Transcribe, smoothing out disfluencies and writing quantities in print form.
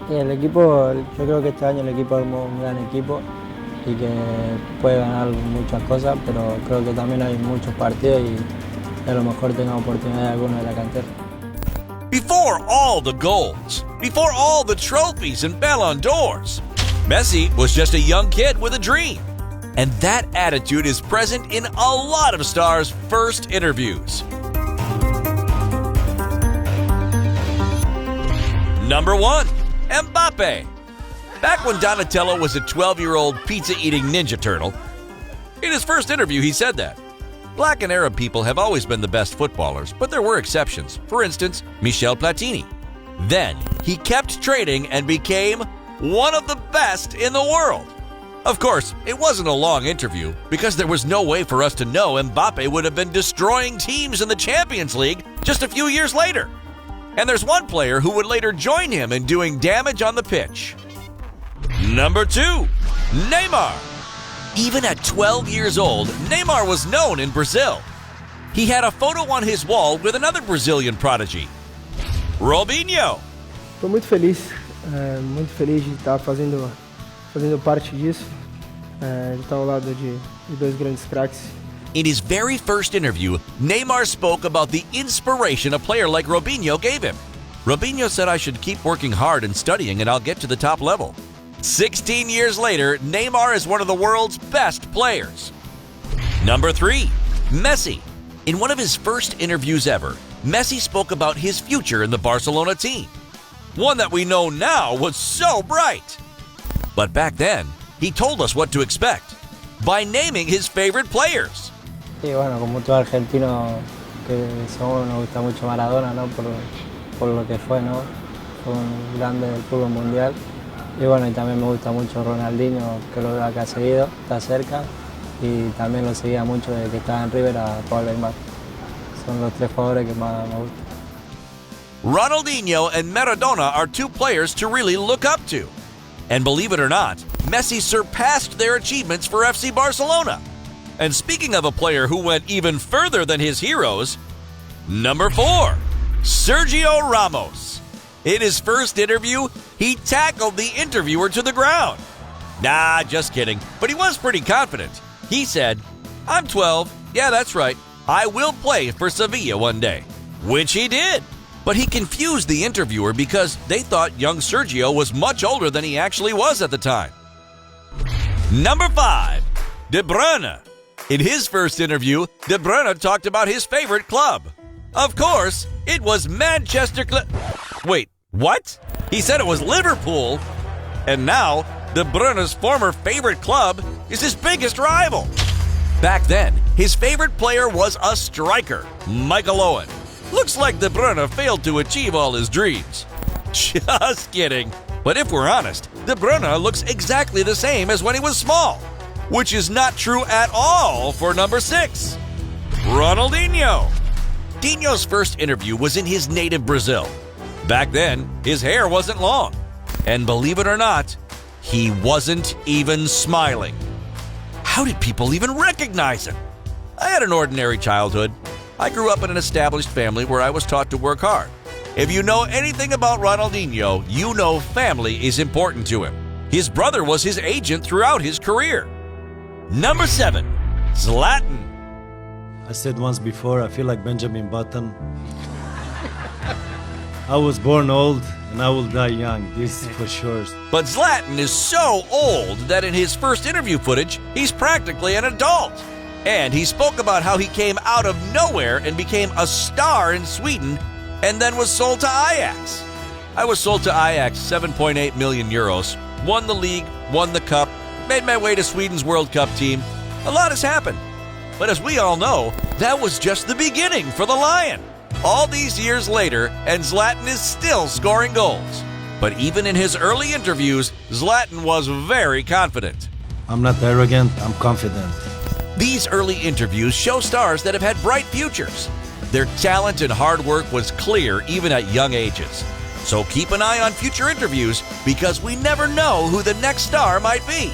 Y el equipo, yo creo que este año el equipo es un gran equipo y que puede ganar muchas cosas, pero creo que también hay muchos partidos y a lo mejor tenga oportunidad alguno de la cantera. Before all the goals, before all the trophies and Ballon d'Ors, Messi was just a young kid with a dream. And that attitude is present in a lot of stars' first interviews. Number 1, Mbappé. Back when Donatello was a 12-year-old pizza-eating Ninja Turtle, in his first interview he said that. Black and Arab people have always been the best footballers, but there were exceptions. For instance, Michel Platini. Then, he kept training and became one of the best in the world. Of course, it wasn't a long interview because there was no way for us to know Mbappé would have been destroying teams in the Champions League just a few years later. And there's one player who would later join him in doing damage on the pitch. Number 2, Neymar. Even at 12 years old, Neymar was known in Brazil. He had a photo on his wall with another Brazilian prodigy, Robinho. Estou muito feliz de estar fazendo parte disso, de estar ao lado de dois grandes craques. In his very first interview, Neymar spoke about the inspiration a player like Robinho gave him. Robinho said, "I should keep working hard and studying and I'll get to the top level." 16 years later, Neymar is one of the world's best players. Number 3, Messi. In one of his first interviews ever, Messi spoke about his future in the Barcelona team. One that we know now was so bright. But back then, he told us what to expect by naming his favorite players. Y bueno, como todo argentino que somos, nos gusta mucho Maradona, ¿no? Por lo que fue, ¿no? Fue un grande del fútbol mundial. Y bueno, y también me gusta mucho Ronaldinho, que lo veo acá seguido, está cerca. Y también lo seguía mucho desde que estaba en River a Pablo Aymar. Son los tres jugadores que más me gustan. Ronaldinho and Maradona are two players to really look up to. And believe it or not, Messi surpassed their achievements for FC Barcelona. And speaking of a player who went even further than his heroes, number 4, Sergio Ramos. In his first interview, he tackled the interviewer to the ground. Nah, just kidding, but he was pretty confident. He said, "I'm 12, yeah, that's right. I will play for Sevilla one day," which he did. But he confused the interviewer because they thought young Sergio was much older than he actually was at the time. Number 5, De Bruyne. In his first interview, De Bruyne talked about his favorite club. Of course, it was Wait, what? He said it was Liverpool. And now, De Bruyne's former favorite club is his biggest rival. Back then, his favorite player was a striker, Michael Owen. Looks like De Bruyne failed to achieve all his dreams. Just kidding. But if we're honest, De Bruyne looks exactly the same as when he was small, which is not true at all for number 6, Ronaldinho. Dinho's first interview was in his native Brazil. Back then, his hair wasn't long. And believe it or not, he wasn't even smiling. How did people even recognize him? I had an ordinary childhood. I grew up in an established family where I was taught to work hard. If you know anything about Ronaldinho, you know family is important to him. His brother was his agent throughout his career. Number 7, Zlatan. I said once before, I feel like Benjamin Button. I was born old and I will die young, this for sure. But Zlatan is so old that in his first interview footage, he's practically an adult. And he spoke about how he came out of nowhere and became a star in Sweden and then was sold to Ajax. I was sold to Ajax 7.8 million euros, won the league, won the cup, made my way to Sweden's World Cup team. A lot has happened. But as we all know, that was just the beginning for the Lion. All these years later, and Zlatan is still scoring goals. But even in his early interviews, Zlatan was very confident. I'm not arrogant, I'm confident. These early interviews show stars that have had bright futures. Their talent and hard work was clear even at young ages. So keep an eye on future interviews because we never know who the next star might be.